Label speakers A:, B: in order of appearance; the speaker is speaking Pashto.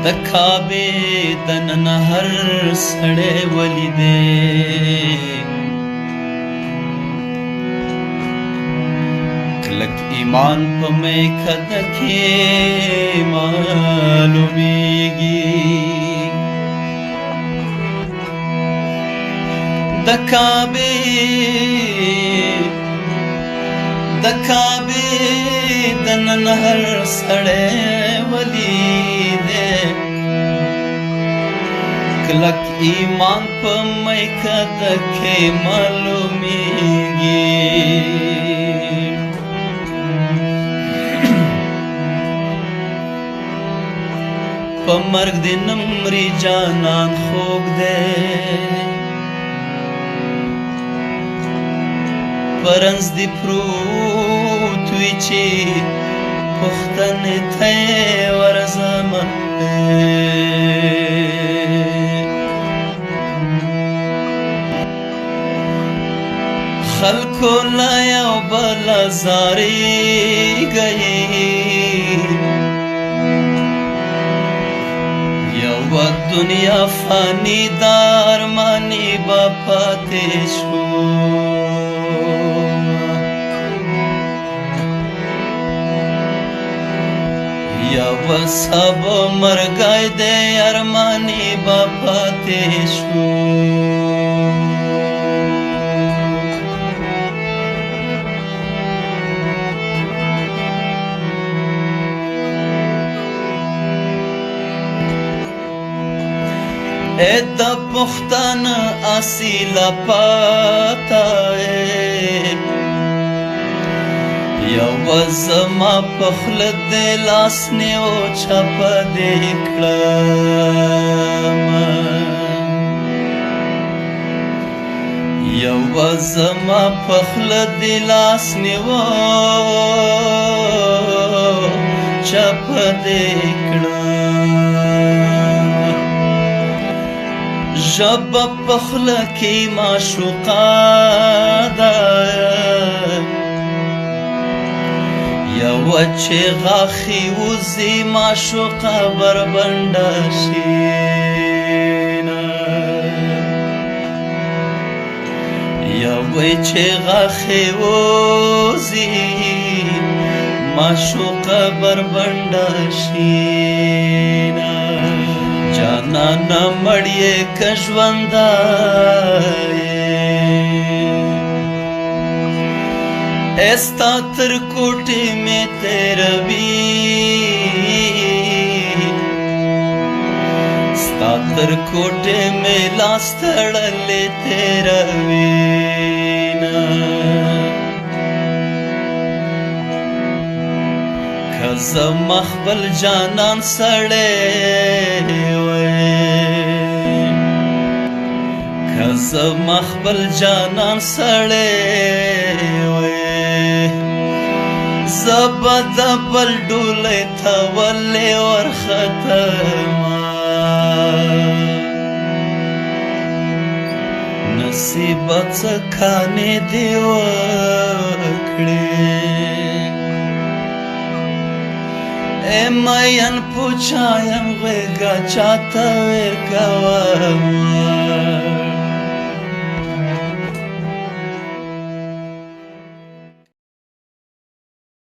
A: د کعبې دننه هر سړی ولیدې کلک ایمان په میکده کې معلومیږي د کعبې دننه هر سړی ولیدې کلک ایمان په میکده کې معلومیږي په مرګ دې نمري جانان خوږ دی پرنس دی پروت وی چې پښتنې ته ورځمه خلکو له یو بل زاریږي یوه دنیا فانی دارمانی به پاتې شو یوه سبا مرګی دی ارمانی به پاتې شو ای د پښتانه اصیله پاته یوه زما په خوله دې لاس نیو چپه دې کړمه یوه زما په خوله دې لاس نیو چپه دې کړمه ژبه په خوله کې معشوقه ده یوه چې غاښې وځي معشوقه بربنډه شینه یوه چې غاښې وځي معشوقه بربنډه شینه جانانه مړیې که ژونده ستا تر کوټې مې تېروي ستا تر کوټې مې لاس تړلې تېروينه که زما خپل جانان سړی وی که زما خپل جانان سړی وی زبا د بل ډولۍ ته ولې ورختما نصیبه څه کانې دې وکړې ای مین پوچایم غېږه چاته ورکومه